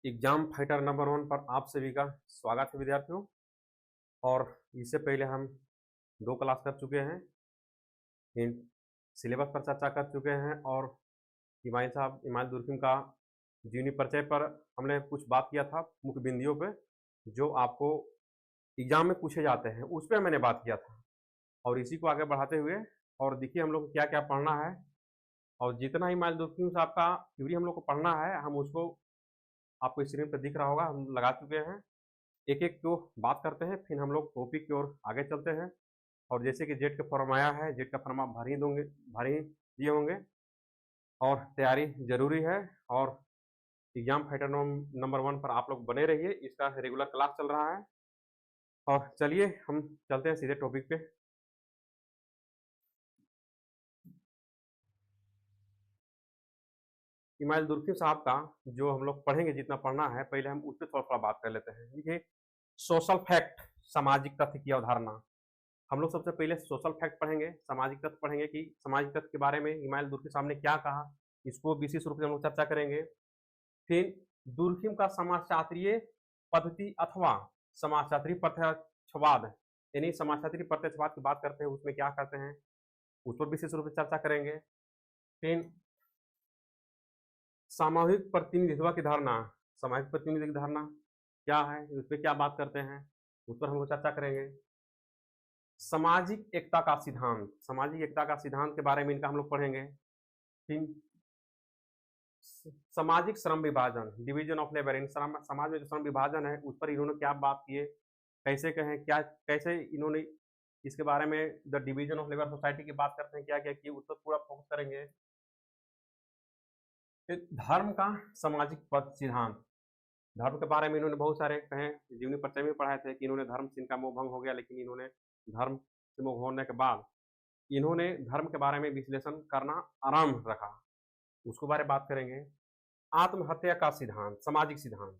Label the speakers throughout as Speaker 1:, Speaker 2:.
Speaker 1: Exam fighter number 1 पर आप सभी का स्वागत है विद्यार्थियों। और इससे पहले हम 2 क्लास कर चुके हैं, सिलेबस पर चर्चा कर चुके हैं और इमाइल दुर्खिम का जीवनी परिचय पर हमने कुछ बात किया था, मुख्य बिंदुओं पे जो आपको एग्जाम में पूछे जाते हैं उस पर मैंने बात किया था। और इसी को आगे बढ़ाते हुए और देखिए हम लोग को क्या क्या पढ़ना है, और जितना इमाइल दुर्खिम साहब का थ्योरी हम लोग को पढ़ना है हम उसको आपको स्क्रीन पर दिख रहा होगा, हम लगा चुके हैं। एक एक को बात करते हैं, फिर हम लोग टॉपिक की ओर आगे चलते हैं। और जैसे कि जेट का फॉर्म आया है, जेट का फॉर्म आप भर ही दिए होंगे और तैयारी जरूरी है। और एग्जाम फाइटर नंबर 1 पर आप लोग बने रहिए, इसका रेगुलर क्लास चल रहा है। और चलिए हम चलते हैं सीधे टॉपिक पे। इमाइल दुर्खिम साहब का जो हम लोग पढ़ेंगे, जितना पढ़ना है पहले हम उस पर थोड़ा थोड़ा बात कर लेते हैं। देखिए, सोशल फैक्ट, सामाजिक तथ्य की अवधारणा। हम लोग सबसे पहले सोशल फैक्ट पढ़ेंगे, सामाजिक तथ्य पढ़ेंगे कि सामाजिक तथ्य के बारे में इमाइल दुर्खिम साहब ने क्या कहा, इसको विशेष रूप से हम लोग चर्चा करेंगे। फिर दुर्खिम का समाजशास्त्रीय पद्धति अथवा समाजशास्त्रीय प्रत्यक्षवाद, यानी समाजशास्त्रीय प्रत्यक्षवाद की बात करते हैं, उसमें क्या करते हैं उस पर विशेष रूप से चर्चा करेंगे। फिर सामूहिक प्रतिनिधित्व की धारणा, सामाजिक प्रतिनिधि की धारणा क्या है, उस पर क्या बात करते हैं उस पर हम लोग चर्चा करेंगे। सामाजिक एकता का सिद्धांत, सामाजिक एकता का सिद्धांत के बारे में इनका हम लोग पढ़ेंगे। फिर सामाजिक श्रम विभाजन, डिवीजन ऑफ लेबर, इन समाज में जो श्रम विभाजन है उस पर इन्होंने क्या बात की है, कैसे कहें, क्या कैसे इन्होंने इसके बारे में the division of labour society की बात करते हैं, क्या क्या किए, उस पर पूरा फोकस करेंगे। फिर धर्म का सामाजिक पद सिद्धांत, धर्म के बारे में इन्होंने बहुत सारे कहे, जीवनी परिचय में पढ़ाए थे कि इन्होंने धर्म से इनका मोह भंग हो गया, लेकिन इन्होंने धर्म से मोह होने के बाद इन्होंने धर्म के बारे में विश्लेषण करना आरंभ रखा, उसके बारे में बात करेंगे। आत्महत्या का सिद्धांत, सामाजिक सिद्धांत।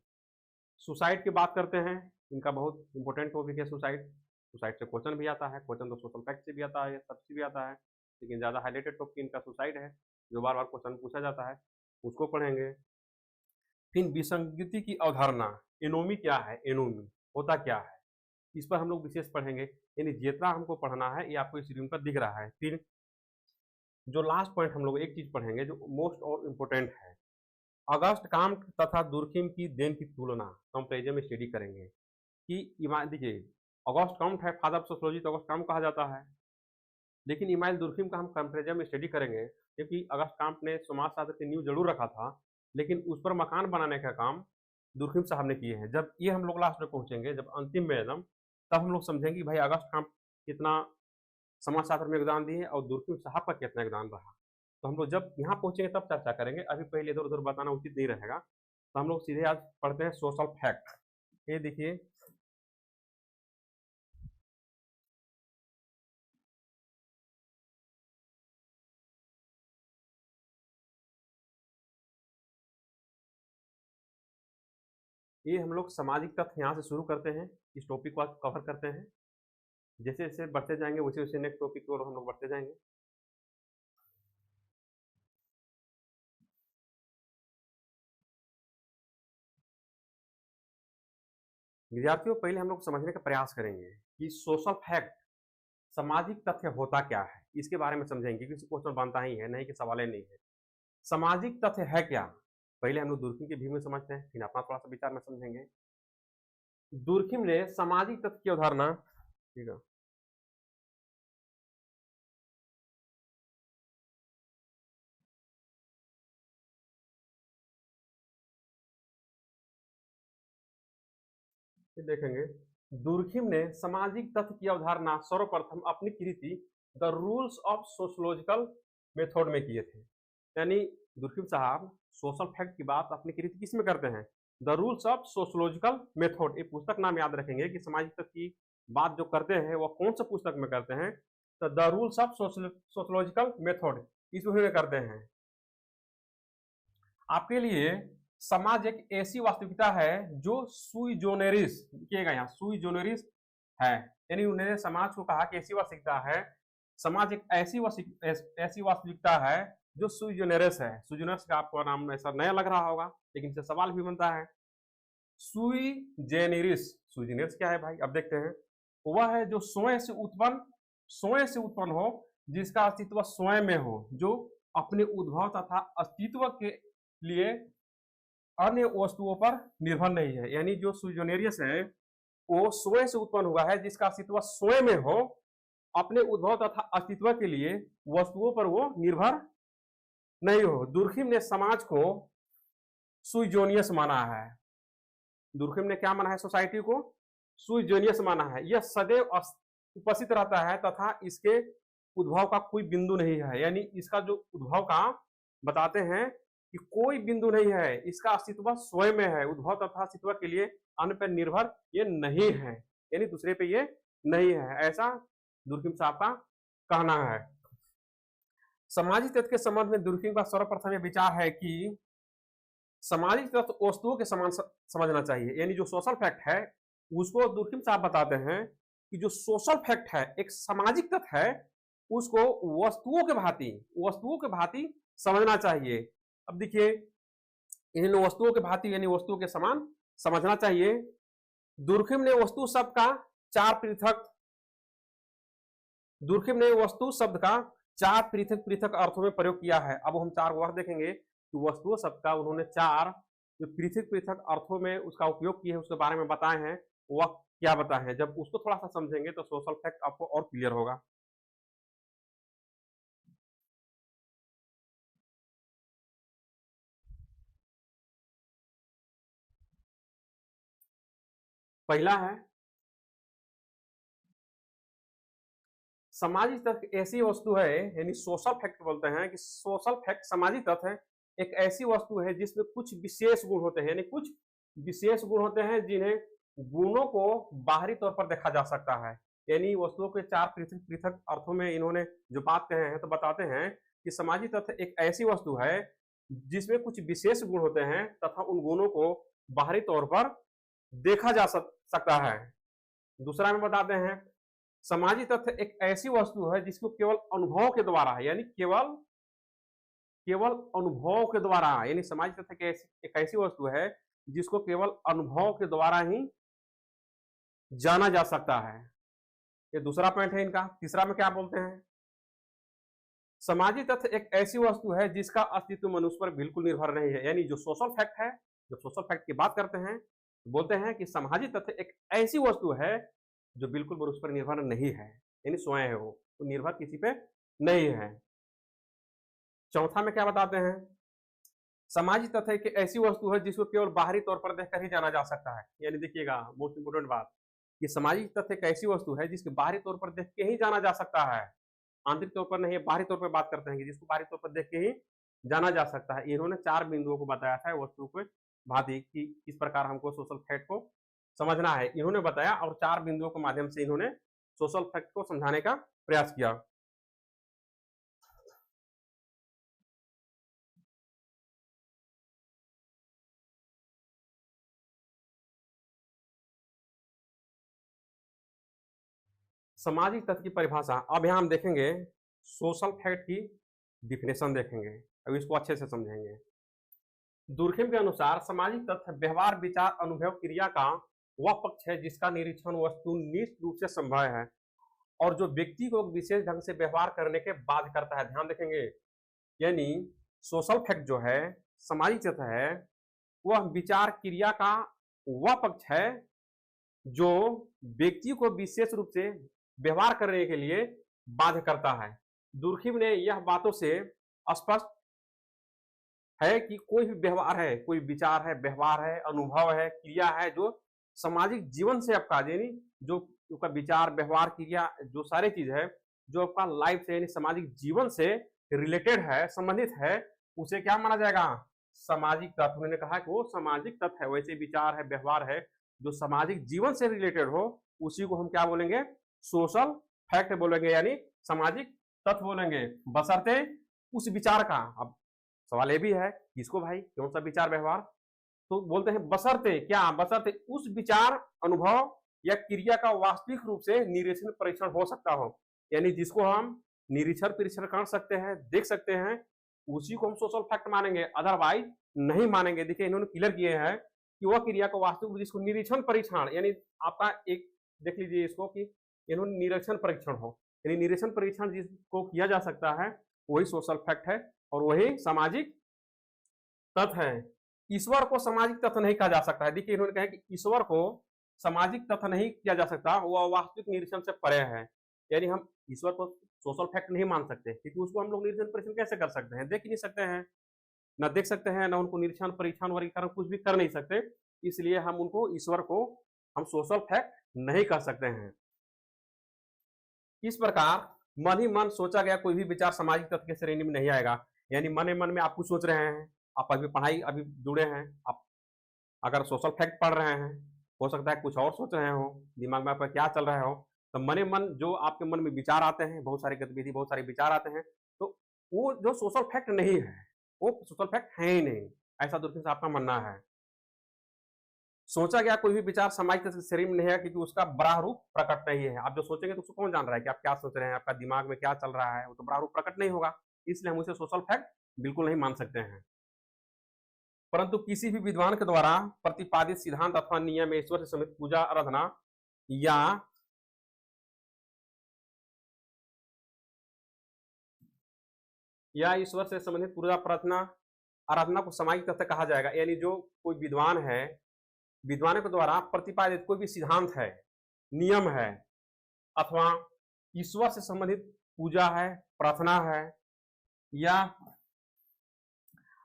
Speaker 1: सुसाइड की बात करते हैं, इनका बहुत इंपॉर्टेंट टॉपिक है सुसाइड। सुसाइड से क्वेश्चन भी आता है, क्वेश्चन तो सोशल फैक्ट से भी आता है, सबसे भी आता है, लेकिन ज़्यादा हाईलाइटेड टॉपिक इनका सुसाइड है, जो बार बार क्वेश्चन पूछा जाता है, उसको पढ़ेंगे। फिर विसंगति की अवधारणा, एनोमी क्या है, एनोमी होता क्या है, इस पर हम लोग विशेष पढ़ेंगे। यानी जितना हमको पढ़ना है ये आपको स्क्रीन पर दिख रहा है। फिर जो लास्ट पॉइंट हम लोग एक चीज पढ़ेंगे जो मोस्ट और इम्पोर्टेंट है, अगस्त काम्ट तथा दुर्खिम की देन की तुलना, कंपेरिजन में स्टडी करेंगे कि देखिए अगस्त काम्ट है फादर ऑफ सोशियोलॉजी, तो अगस्त काम्ट कहा जाता है, लेकिन इमाइल दुर्खिम का हम कंपेरिजन में स्टडी करेंगे क्योंकि अगस्त काम्ट ने समाजशास्त्र की नींव जरूर रखा था, लेकिन उस पर मकान बनाने का काम दुर्खिम साहब ने किए हैं। जब ये हम लोग लास्ट में पहुंचेंगे, जब अंतिम में एकदम, तब हम लोग समझेंगे कि भाई अगस्त काम्ट कितना समाजशास्त्र में योगदान दिए और दुर्खिम साहब का कितना योगदान रहा। तो हम लोग जब यहाँ पहुंचेंगे तब चर्चा करेंगे, अभी पहले इधर उधर बताना उचित नहीं रहेगा। तो हम लोग सीधे आज पढ़ते हैं सोशल फैक्ट। ये देखिए, ये हम लोग सामाजिक तथ्य यहाँ से शुरू करते हैं, इस टॉपिक को कवर करते हैं, जैसे जैसे बढ़ते जाएंगे वैसे वैसे नेक्स्ट टॉपिक की ओर हम लोग बढ़ते जाएंगे। विद्यार्थियों, पहले हम लोग समझने का प्रयास करेंगे कि सोशल फैक्ट, सामाजिक तथ्य होता क्या है, इसके बारे में समझेंगे, क्योंकि क्वेश्चन बनता ही है, नहीं कि सवाल नहीं है। सामाजिक तथ्य है क्या, पहले हम लोग दुर्खिम के व्यू में समझते हैं, फिर अपना थोड़ा सा विचार में समझेंगे। दुर्खिम ने सामाजिक तथ्य की अवधारणा, ठीक है, देखेंगे। दुर्खिम ने सामाजिक तथ्य की अवधारणा सर्वप्रथम अपनी कृति The Rules of Sociological Method में किए थे। यानी दुर्खिम साहब सोशल फैक्ट की बात अपनी कृति किस में करते हैं, the Rules of Sociological method. ये पुस्तक नाम याद रखेंगे कि सामाजिक तथ्य की बात जो करते हैं वो कौन सा पुस्तक में करते हैं, तो the Rules of Sociological method, इस में करते हैं। आपके लिए समाज एक ऐसी वास्तविकता है जो सुई जोनेरिस, देखिएगा यहाँ सुई जोनेरिस है, यानी उन्होंने समाज को कहा कि ऐसी वास्तविकता है, समाज एक ऐसी वास्तविकता है जो सुई जोनेरिस है। सुई जोनेरिस का आपको नाम ऐसा नया लग रहा होगा, लेकिन इससे सवाल भी बनता है सुई जेनेरिस, सुई जेनेरिस क्या है भाई, अब देखते हैं। वह है जो स्वयं से उत्पन्न हो, जिसका अस्तित्व स्वयं में हो, जो अपने उद्भव तथा अस्तित्व के लिए अन्य वस्तुओं पर निर्भर नहीं है। यानी जो सुई जेनेरिस है वो स्वयं से उत्पन्न हुआ है, जिसका अस्तित्व स्वयं में हो, अपने उद्भव तथा अस्तित्व के लिए वस्तुओं पर वो निर्भर नहीं हो। दुर्खिम ने समाज को सुई जेनियस माना है। दुर्खिम ने क्या माना है? सोसाइटी को सुई जेनियस माना है। यह सदैव उपस्थित रहता है तथा इसके उद्भव का कोई बिंदु नहीं है। यानी इसका जो उद्भव का बताते हैं कि कोई बिंदु नहीं है, इसका अस्तित्व स्वयं में है, उद्भव तथा अस्तित्व के लिए अन्य पर निर्भर ये नहीं है, यानी दूसरे पे ये नहीं है, ऐसा दुर्खिम साहब का कहना है। सामाजिक तत्व के संबंध में दुर्खिम का सर्वप्रथम यह विचार है कि सामाजिक तत्व वस्तुओं के समान समझना चाहिए। यानी जो सोशल फैक्ट है उसको दुर्खिम साहब बताते हैं कि जो सोशल फैक्ट है, एक सामाजिक तत्व है, उसको वस्तुओं के भांति समझना चाहिए। अब देखिए, इन वस्तुओं के भांति यानी वस्तुओं के समान समझना चाहिए। दुर्खिम ने वस्तु शब्द का चार पृथक पृथक अर्थों में प्रयोग किया है। अब हम चार अर्थ देखेंगे कि वस्तुओं शब्द का उन्होंने चार जो पृथक पृथक अर्थों में उसका उपयोग किए हैं, उसके बारे में बताए हैं। वह क्या बताए हैं? जब उसको थोड़ा सा समझेंगे तो सोशल फैक्ट आपको और क्लियर होगा। पहला है सामाजिक तत्व ऐसी वस्तु है, यानी सोशल फैक्ट बोलते हैं कि सोशल फैक्ट सामाजिक तत्व है, एक ऐसी वस्तु है जिसमें कुछ विशेष गुण होते हैं, यानी कुछ विशेष गुण होते हैं जिन्हें गुणों को बाहरी तौर पर देखा जा सकता है। यानी वस्तुओं के चार पृथक पृथक अर्थों में इन्होंने जो बात कहे हैं, तो बताते हैं कि सामाजिक तत्व एक ऐसी वस्तु है जिसमें कुछ विशेष गुण होते हैं तथा उन गुणों को बाहरी तौर पर देखा जा सकता है। दूसरा में बताते हैं सामाजिक तथ्य एक ऐसी वस्तु है जिसको केवल अनुभव के द्वारा, यानी केवल अनुभव के द्वारा, यानी सामाजिक तथ्य एक ऐसी वस्तु है जिसको केवल अनुभव के द्वारा ही जाना जा सकता है। ये दूसरा पॉइंट है इनका। तीसरा में क्या बोलते हैं? सामाजिक तथ्य एक ऐसी वस्तु है जिसका अस्तित्व मनुष्य पर बिल्कुल निर्भर नहीं है। यानी जो सोशल फैक्ट है, जब सोशल फैक्ट की बात करते हैं तो बोलते हैं कि सामाजिक तथ्य एक ऐसी वस्तु है जो बिल्कुल मनुष्य पर निर्भर नहीं है, यानी स्वयं है वो, तो निर्भर किसी पे नहीं है। चौथा में क्या बताते हैं? सामाजिक तथ्य एक ऐसी वस्तु है जिसको केवल बाहरी तौर पर देखकर ही जाना जा सकता है। यानी देखिएगा, मोस्ट इंपोर्टेंट बात, कि सामाजिक तथ्य एक ऐसी वस्तु है जिसके बाहरी तौर पर देख के ही जाना जा सकता है, आंतरिक तौर पर नहीं, बाहरी तौर पर बात करते हैं कि जिसको बाहरी तौर पर देख के ही जाना जा सकता है। इन्होंने चार बिंदुओं को बताया था वस्तु को भांति कि किस प्रकार हमको सोशल फैक्ट को समझना है, इन्होंने बताया और चार बिंदुओं के माध्यम से इन्होंने सोशल फैक्ट को समझाने का प्रयास किया। सामाजिक तत्व की परिभाषा, अब यहां हम देखेंगे सोशल फैक्ट की डिफिनेशन देखेंगे, अब इसको अच्छे से समझेंगे। दुर्खिम के अनुसार सामाजिक तथ्य व्यवहार, विचार, अनुभव, क्रिया का वह पक्ष है जिसका निरीक्षण वस्तुनिष्ठ रूप से संभव है और जो व्यक्ति को विशेष ढंग से व्यवहार करने के बाध्य करता है। ध्यान देखेंगे, यानी सोशल फैक्ट जो है, सामाजिक तथ्य है, वह विचार क्रिया का वह पक्ष है जो व्यक्ति को विशेष रूप से व्यवहार करने के लिए बाध्य करता है। दुर्खिम ने यह बातों से स्पष्ट है कि कोई भी व्यवहार है, कोई विचार है, व्यवहार है, अनुभव है, क्रिया है जो सामाजिक जीवन से आपका, यानी जो आपका विचार, व्यवहार, क्रिया, जो सारी चीज है जो आपका लाइफ से यानी सामाजिक जीवन से रिलेटेड है, संबंधित है, उसे क्या माना जाएगा? सामाजिक तत्व। उन्होंने कहा कि वो सामाजिक तत्व है। वैसे विचार है, व्यवहार है जो सामाजिक जीवन से रिलेटेड हो, उसी को हम क्या बोलेंगे? सोशल फैक्ट बोलेंगे, यानी सामाजिक तत्व बोलेंगे, बशर्ते उस विचार का। अब सवाल ये भी है, किसको भाई, कौन सा विचार, व्यवहार? तो बोलते हैं बशर्ते क्या? बशर्ते उस विचार, अनुभव या क्रिया का वास्तविक रूप से निरीक्षण, परीक्षण हो सकता हो, यानी जिसको हम निरीक्षण, परीक्षण कर सकते हैं, देख सकते हैं, उसी को हम सोशल फैक्ट मानेंगे, अदरवाइज नहीं मानेंगे। देखिए इन्होंने क्लियर किए हैं कि वह क्रिया को वास्तविक जिसको निरीक्षण परीक्षण, यानी आपका एक देख लीजिए इसको कि इन्होंने निरीक्षण परीक्षण हो, यानी निरीक्षण परीक्षण जिसको किया जा सकता है वही सोशल फैक्ट है और वही सामाजिक तथ्य है। ईश्वर को सामाजिक तथ्य नहीं कहा जा सकता है। देखिए इन्होंने कहा कि ईश्वर को सामाजिक तथ्य नहीं किया जा सकता, वह वास्तविक निरीक्षण से परे है। यानी हम ईश्वर को सोशल फैक्ट नहीं मान सकते, क्योंकि उसको हम लोग निरीक्षण परीक्षण कैसे कर सकते हैं, देख ही नहीं सकते हैं, न देख सकते हैं, न उनको निरीक्षण परीक्षण वर्गीकरण कुछ भी कर नहीं सकते। इसलिए हम उनको ईश्वर को हम सोशल फैक्ट नहीं कर सकते हैं। इस प्रकार मन ही मन सोचा गया कोई भी विचार सामाजिक तथ्य की श्रेणी में नहीं आएगा। यानी मन ही मन में आप कुछ सोच रहे हैं, आप अभी पढ़ाई अभी जुड़े हैं, आप अगर सोशल फैक्ट पढ़ रहे हैं, हो सकता है कुछ और सोच रहे हो, दिमाग में आपका क्या चल रहा हो, तो मन ही मन जो आपके मन में विचार आते हैं, बहुत सारी गतिविधि, बहुत सारे विचार आते हैं, तो वो जो सोशल फैक्ट नहीं है, वो सोशल फैक्ट है ही नहीं, ऐसा दूरबीन से आपका मानना है। सोचा गया कोई भी विचार सामाजिक तथ्य की श्रेणी में नहीं है, क्योंकि उसका बड़ा रूप प्रकट नहीं है। आप जो सोचेंगे तो उसको कौन जान रहा है कि आप क्या सोच रहे हैं, आपका दिमाग में क्या चल रहा है, वो तो बड़ा रूप प्रकट नहीं होगा। इसलिए हम उसे सोशल फैक्ट बिल्कुल नहीं मान सकते हैं। परंतु किसी भी विद्वान के द्वारा प्रतिपादित सिद्धांत अथवा नियम ईश्वर से संबंधित पूजा आराधना या ईश्वर से संबंधित पूजा प्रार्थना आराधना को सामाजिक तथ्य कहा जाएगा। यानी जो कोई विद्वान है, विद्वानों के द्वारा प्रतिपादित कोई भी सिद्धांत है, नियम है, अथवा ईश्वर से संबंधित पूजा है, प्रार्थना है या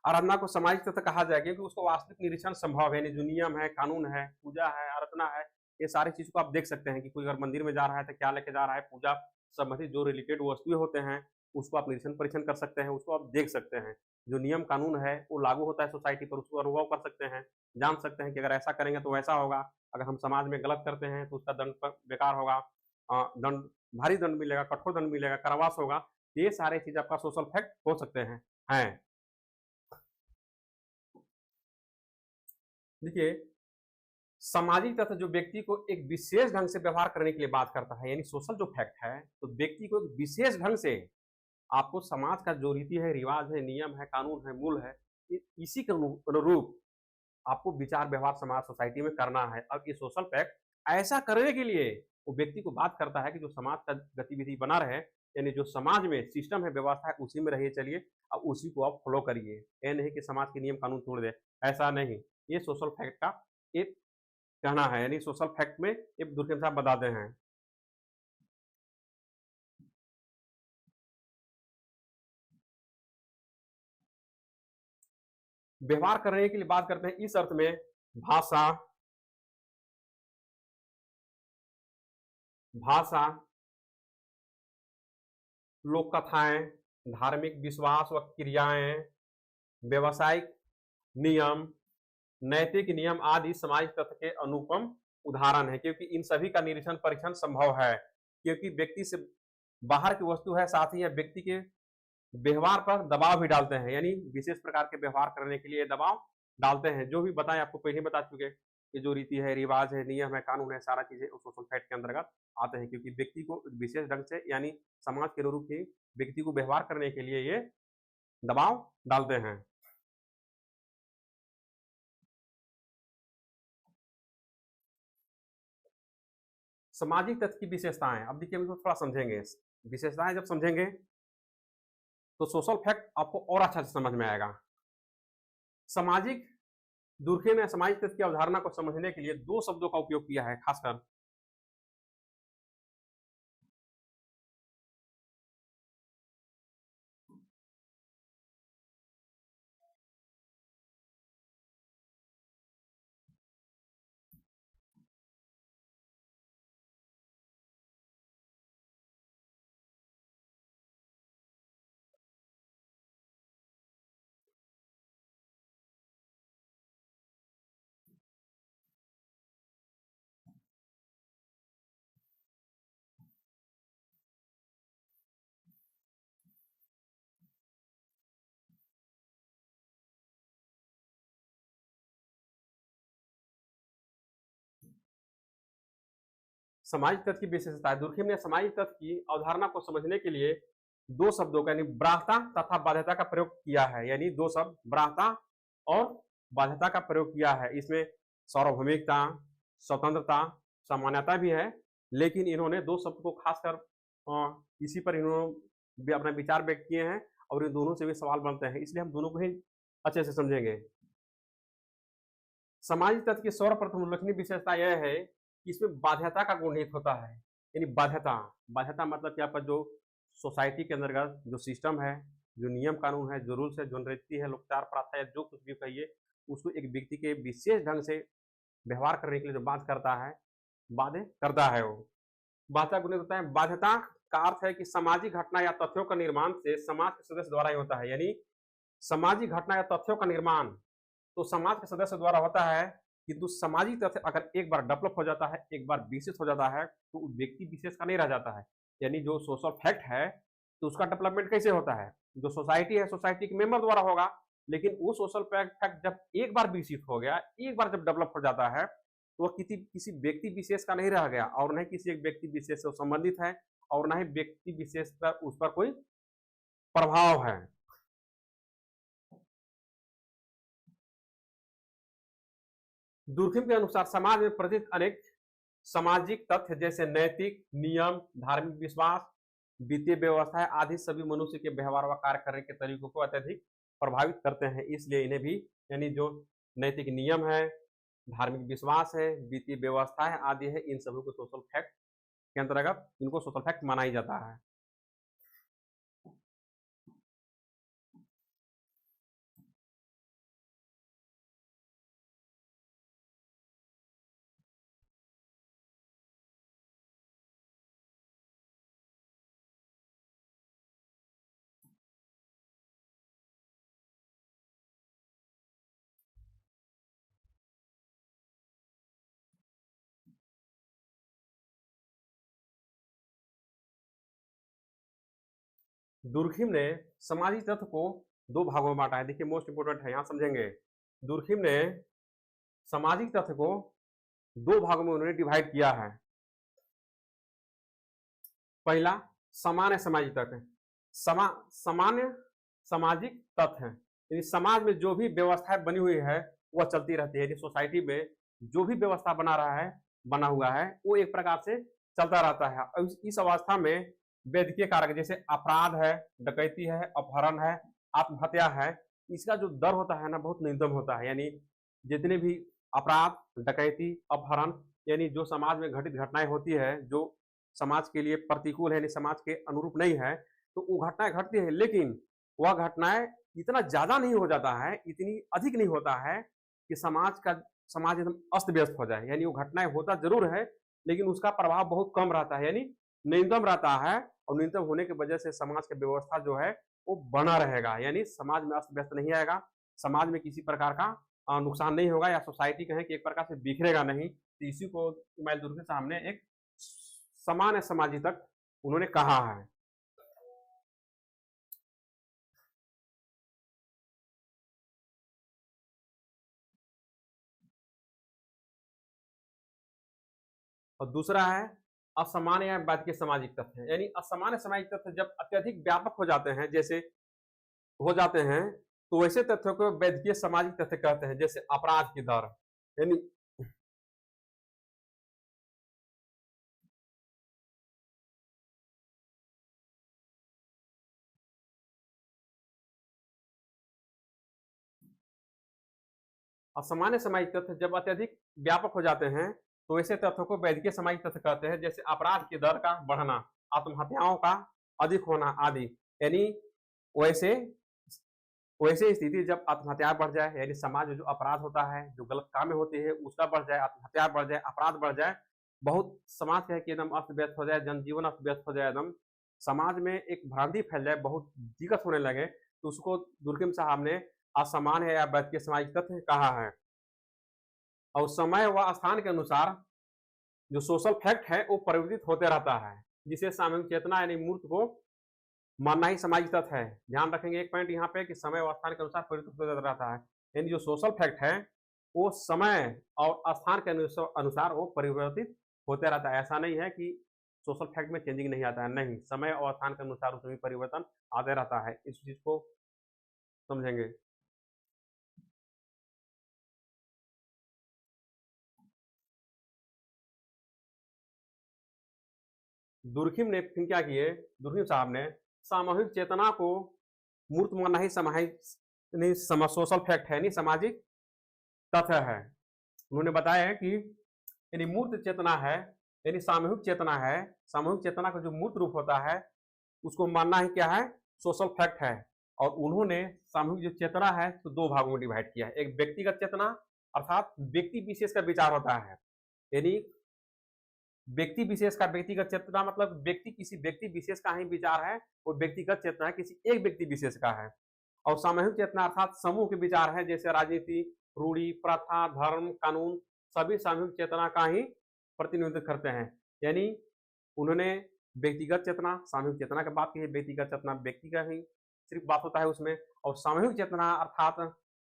Speaker 1: आराधना को सामाजिक तथ्य कहा जाएगा, क्योंकि उसको वास्तविक निरीक्षण संभव है। यानी जो नियम है, कानून है, पूजा है, आराधना है, ये सारी चीज को आप देख सकते हैं कि कोई अगर मंदिर में जा रहा है तो क्या लेके जा रहा है, पूजा संबंधित जो रिलेटेड वस्तुएं होते हैं उसको आप निरीक्षण परीक्षण कर सकते हैं, उसको आप देख सकते हैं। जो नियम कानून है वो लागू होता है सोसाइटी पर, उसको अनुभव कर सकते हैं, जान सकते हैं कि अगर ऐसा करेंगे तो वैसा होगा, अगर हम समाज में गलत करते हैं तो उसका दंड बेकार होगा, दंड भारी दंड मिलेगा, कठोर दंड मिलेगा, कारावास होगा। ये सारे चीज आपका सोशल फैक्ट हो सकते हैं। देखिए सामाजिक तथ्य जो व्यक्ति को एक विशेष ढंग से व्यवहार करने के लिए बात करता है, यानी सोशल जो फैक्ट है, तो व्यक्ति को एक विशेष ढंग से आपको समाज का जो रीति है, रिवाज है, नियम है, कानून है, मूल है, इसी के अनुरूप आपको विचार व्यवहार समाज सोसाइटी में करना है। अब ये सोशल फैक्ट ऐसा करने के लिए वो व्यक्ति को बात करता है कि जो समाज का गतिविधि बना रहे, यानी जो समाज में सिस्टम है, व्यवस्था है, उसी में रहिए, चलिए, अब उसी को आप फॉलो करिए। ये नहीं कि समाज के नियम कानून तोड़ दे, ऐसा नहीं। ये सोशल फैक्ट का एक कहना है, यानी सोशल फैक्ट में एक दूसरे साथ बताते हैं। व्यवहार करने के लिए बात करते हैं इस अर्थ में भाषा, लोक कथाएं, धार्मिक विश्वास व क्रियाएं, व्यवसायिक नियम, नैतिक नियम आदि सामाजिक तथ्य के अनुपम उदाहरण है, क्योंकि इन सभी का निरीक्षण परीक्षण संभव है, क्योंकि व्यक्ति से बाहर की वस्तु है, साथ ही व्यक्ति के व्यवहार पर दबाव भी डालते हैं, यानी विशेष प्रकार के व्यवहार करने के लिए दबाव डालते हैं। जो भी बताएं, आपको पहले बता चुके कि जो रीति है, रिवाज है, नियम है, कानून है, सारा चीजें उस सोशल फैक्ट के अंतर्गत आते हैं, क्योंकि व्यक्ति को विशेष ढंग से यानी समाज के अनुरूप ही व्यक्ति को व्यवहार करने के लिए ये दबाव डालते हैं। सामाजिक तथ्य की विशेषताएं, अब देखिए हम इसको थोड़ा समझेंगे। विशेषताएं जब समझेंगे तो सोशल फैक्ट आपको और अच्छा से समझ में आएगा। सामाजिक दुर्खे ने सामाजिक तथ्य की अवधारणा को समझने के लिए दो शब्दों का उपयोग किया है खासकर। सामाजिक तथ्य की विशेषता है। दुर्खेम ने सामाजिक तथ्य की अवधारणा को समझने के लिए दो शब्दों का यानी ब्राह्यता तथा बाध्यता का प्रयोग किया है, यानी दो शब्द ब्राह्यता और बाध्यता का प्रयोग किया है। इसमें सार्वभौमिकता, स्वतंत्रता, सामान्यता भी है, लेकिन इन्होंने दो शब्द को खासकर इसी पर इन्होंने अपना विचार व्यक्त किए हैं और इन दोनों से भी सवाल बनते हैं, इसलिए हम दोनों को ही अच्छे से समझेंगे। सामाजिक तत्व की सर्वप्रथम उल्लेखनीय विशेषता यह है कि इसमें बाध्यता का गुण निहित होता है। यानी बाध्यता, बाध्यता मतलब कि आपका जो सोसाइटी के अंतर्गत जो सिस्टम है, जो नियम कानून है, जो रूल्स है, जो रीति है, लोकचार प्रथा है, जो कुछ भी कहिए, उसको एक व्यक्ति के विशेष ढंग से व्यवहार करने के लिए जो बाध्य करता है, बाध्य करता है वो बाध्यता गुण होता है। बाध्यता का अर्थ है कि सामाजिक घटना या तथ्यों का निर्माण से समाज के सदस्य द्वारा ही होता है। यानी सामाजिक घटना या तथ्यों का निर्माण तो समाज के सदस्य द्वारा होता है, किंतु सामाजिक तथ्य अगर एक बार डेवलप हो जाता है, एक बार विशेष हो जाता है, तो व्यक्ति विशेष का नहीं रह जाता है। यानी जो सोशल फैक्ट है तो उसका डेवलपमेंट कैसे होता है, जो सोसाइटी है सोसाइटी के मेंबर द्वारा होगा, लेकिन वो सोशल फैक्ट जब एक बार विकसित हो गया, एक बार जब डेवलप हो जाता है, तो वह किसी व्यक्ति विशेष का नहीं रह गया और न किसी एक व्यक्ति विशेष से संबंधित है और न ही व्यक्ति विशेष का उस पर कोई प्रभाव है। दुर्खिम के अनुसार समाज में प्रचलित अनेक सामाजिक तथ्य जैसे नैतिक नियम, धार्मिक विश्वास, वित्तीय व्यवस्था आदि सभी मनुष्य के व्यवहार व कार्य करने के तरीकों को अत्यधिक प्रभावित करते हैं, इसलिए इन्हें भी यानी जो नैतिक नियम है, धार्मिक विश्वास है, वित्तीय व्यवस्था है आदि है, इन सभी को सोशल फैक्ट के अंतर्गत इनको सोशल फैक्ट माना ही जाता है। दुर्खिम ने सामाजिक तत्व को दो भागों में बांटा है। देखिए मोस्ट इंपोर्टेंट है, यहां समझेंगे। दुर्खिम ने सामाजिक तथ्य को दो भागों में उन्होंने डिवाइड किया है। पहला सामान्य सामाजिक तथ्य, सामान्य सामाजिक तथ्य यानी समाज में जो भी व्यवस्थाएं बनी हुई है वह चलती रहती है। सोसाइटी में जो भी व्यवस्था बना हुआ है वो एक प्रकार से चलता रहता है। और इस अवस्था में वैद्यकीय कारक जैसे अपराध है, डकैती है, अपहरण है, आत्महत्या है, इसका जो दर होता है ना बहुत न्यूनतम होता है। यानी जितने भी अपराध, डकैती, अपहरण यानी जो समाज में घटित घटनाएं होती है जो समाज के लिए प्रतिकूल है, समाज के अनुरूप नहीं है, तो वो घटनाएं घटती है, लेकिन वह घटनाएं इतना ज्यादा नहीं हो जाता है, इतनी अधिक नहीं होता है कि समाज एकदम अस्त व्यस्त हो जाए। यानी वो घटनाएं होता जरूर है लेकिन उसका प्रभाव बहुत कम रहता है, यानी न्यूनतम रहता है। और न्यूनतम होने की वजह से समाज की व्यवस्था जो है वो बना रहेगा, यानी समाज में अस्त व्यस्त नहीं आएगा, समाज में किसी प्रकार का नुकसान नहीं होगा या सोसाइटी कहें कि एक प्रकार से बिखरेगा नहीं। तो इसी को इस्माइल दुर्खिम साहब ने एक समान समाजी तक उन्होंने कहा है। और दूसरा है असामान्य या बाध्य सामाजिक तथ्य, यानी असामान्य सामाजिक तथ्य जब अत्यधिक व्यापक हो जाते हैं, जैसे हो जाते हैं, तो वैसे तथ्यों को वैद्यकीय सामाजिक तथ्य कहते हैं, जैसे अपराध की दर यानी असामान्य सामाजिक तथ्य जब अत्यधिक व्यापक हो जाते हैं तो ऐसे तथ्यों को वैद्यकीय सामाजिक तथ्य कहते हैं, जैसे अपराध की दर का बढ़ना, आत्महत्याओं का अधिक होना आदि। यानी वैसे वैसे स्थिति जब आत्महत्या बढ़ जाए, यानी समाज में जो अपराध होता है, जो गलत काम होती है उसका बढ़ जाए, आत्महत्या बढ़ जाए, अपराध बढ़ जाए, बहुत समाज का है कि एकदम अस्त व्यस्त हो जाए, जनजीवन अस्त व्यस्त हो जाए, एकदम समाज में एक भ्रांति फैल जाए, बहुत दिक्कत होने लगे, तो उसको दुर्खिम साहब ने असामान्य या वैद्यकीय सामाजिक तथ्य कहा है। और समय व स्थान के अनुसार जो सोशल फैक्ट है वो परिवर्तित होते रहता है, जिसे सामूहिक चेतना यानी मूर्त को मानना ही सामाजिक तथ्य है। ध्यान रखेंगे एक पॉइंट यहाँ पे कि समय व स्थान के अनुसार परिवर्तित होता रहता है, यानी जो सोशल फैक्ट है वो समय और स्थान के अनुसार वो परिवर्तित होते रहता है। ऐसा नहीं है कि सोशल फैक्ट में चेंजिंग नहीं आता है, नहीं, समय और स्थान के अनुसार उसमें परिवर्तन आते रहता है। इस चीज को समझेंगे। दुर्खिम ने फिर क्या किए, दुर्खिम साहब ने सामूहिक चेतना को मूर्त मानना ही सोशल फैक्ट है, नहीं सामाजिक तथ्य है। उन्होंने बताया है कि यानी मूर्त चेतना है, यानी सामूहिक चेतना है, सामूहिक चेतना का जो मूर्त रूप होता है उसको मानना ही क्या है, सोशल फैक्ट है। और उन्होंने सामूहिक जो चेतना है तो दो भागों में डिवाइड किया है। एक व्यक्तिगत चेतना अर्थात व्यक्ति विशेष का विचार होता है, यानी व्यक्ति विशेष का व्यक्तिगत चेतना मतलब व्यक्ति किसी व्यक्ति विशेष का ही विचार है, वो व्यक्तिगत चेतना किसी एक व्यक्ति विशेष का है। और सामूहिक चेतना अर्थात समूह के विचार है, जैसे राजनीति, रूढ़ी, प्रथा, धर्म, कानून सभी सामूहिक चेतना का ही प्रतिनिधित्व करते हैं। यानी उन्होंने व्यक्तिगत चेतना, सामूहिक चेतना की बात की है, व्यक्तिगत चेतना व्यक्ति का ही सिर्फ बात होता है उसमें, और सामूहिक चेतना अर्थात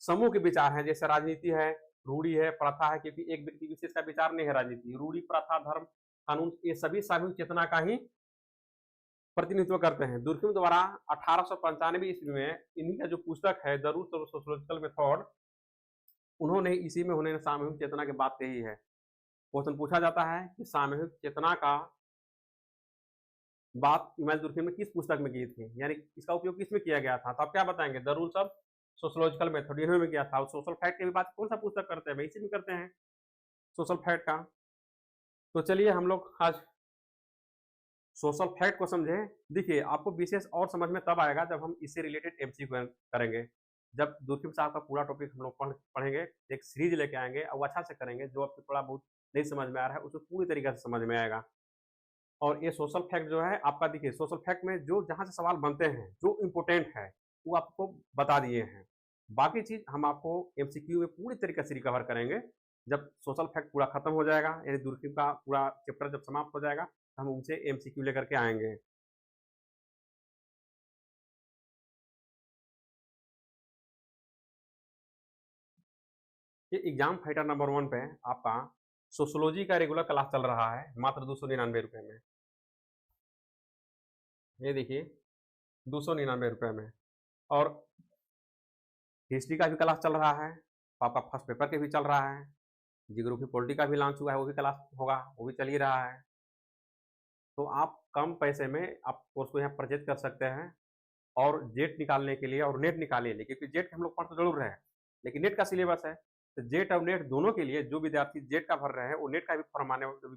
Speaker 1: समूह के विचार है, जैसे राजनीति है, रूढ़ी है, प्रथा है, क्योंकि एक व्यक्ति विशेष का विचार नहीं है राजनीति, रूढ़ी, प्रथा, धर्म, कानून ये सभी सामूहिक चेतना का ही प्रतिनिधित्व करते हैं। दुर्खिम द्वारा 1895 ईस्वी में इन्हीं का जो पुस्तक है the roots of sociological method, उन्होंने इसी में उन्होंने सामूहिक चेतना की बात कही है। क्वेश्चन पूछा जाता है कि सामूहिक चेतना का बात इमानुएल दुर्खिम ने किस पुस्तक में की थी, यानी इसका उपयोग किसमें किया गया था, तो आप क्या बताएंगे, the Rules of sociological method इन्होंने में किया था। और सोशल फैक्ट की भी बात कौन सा पुस्तक करते हैं, भाई इसी में करते हैं, सोशल फैक्ट का। तो चलिए हम लोग आज सोशल फैक्ट को समझे। देखिए आपको विशेष और समझ में तब आएगा जब हम इससे रिलेटेड एमसीक्यू करेंगे, जब दुर्खिम साहब का पूरा टॉपिक हम लोग पढ़ेंगे, एक सीरीज लेके आएंगे और अच्छा से करेंगे, जो आपको थोड़ा बहुत नहीं समझ में आ रहा है उसको पूरी तरीके से समझ में आएगा। और ये सोशल फैक्ट जो है आपका, देखिए सोशल फैक्ट में जो जहाँ से सवाल बनते हैं, जो इम्पोर्टेंट है वो आपको बता दिए हैं, बाकी चीज़ हम आपको एमसीक्यू में पूरी तरीके से रिकवर करेंगे। जब सोशल फैक्ट पूरा खत्म हो जाएगा, यानी दुर्खिम का पूरा चैप्टर जब समाप्त हो जाएगा, तो हम उनसे एमसीक्यू लेकर के आएंगे। ये एग्जाम फाइटर नंबर 1 पे आपका सोशोलॉजी का रेगुलर क्लास चल रहा है मात्र 299 रुपये में। ये देखिए 299 रुपये में। और हिस्ट्री का भी क्लास चल रहा है, आपका फर्स्ट पेपर के भी चल रहा है, जियोग्राफी पॉलिटी का भी लॉन्च हुआ है, वो भी क्लास होगा, वो भी चल ही रहा है। तो आप कम पैसे में आप कोर्स को यहाँ परचेज कर सकते हैं। और जेट निकालने के लिए और नेट निकालने के लिए, क्योंकि जेट हम लोग पढ़ तो जरूर रहे हैं, लेकिन नेट का सिलेबस है, तो जेट और नेट दोनों के लिए जो विद्यार्थी जेट का भर रहे हैं वो नेट का भी फॉर्म आएगा तो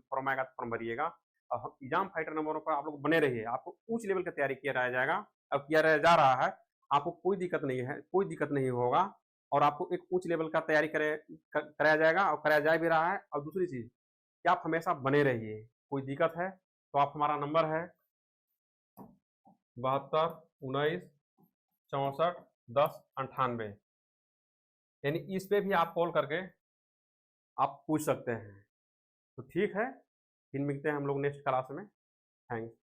Speaker 1: फॉर्म भरिएगा। और एग्जाम फाइटर नंबरों पर आप लोग बने रहिए, आपको उच्च लेवल की तैयारी किया रहा जाएगा, अब किया रहा जा रहा है, आपको कोई दिक्कत नहीं है, कोई दिक्कत नहीं होगा। और आपको एक उच्च लेवल का तैयारी कराया जाएगा और कराया जा भी रहा है। और दूसरी चीज़ कि आप हमेशा बने रहिए, कोई दिक्कत है तो आप, हमारा नंबर है 72 19 64 10 98, यानी इस पे भी आप कॉल करके आप पूछ सकते हैं। तो ठीक है, फिर मिलते हैं हम लोग नेक्स्ट क्लास में। थैंक्स।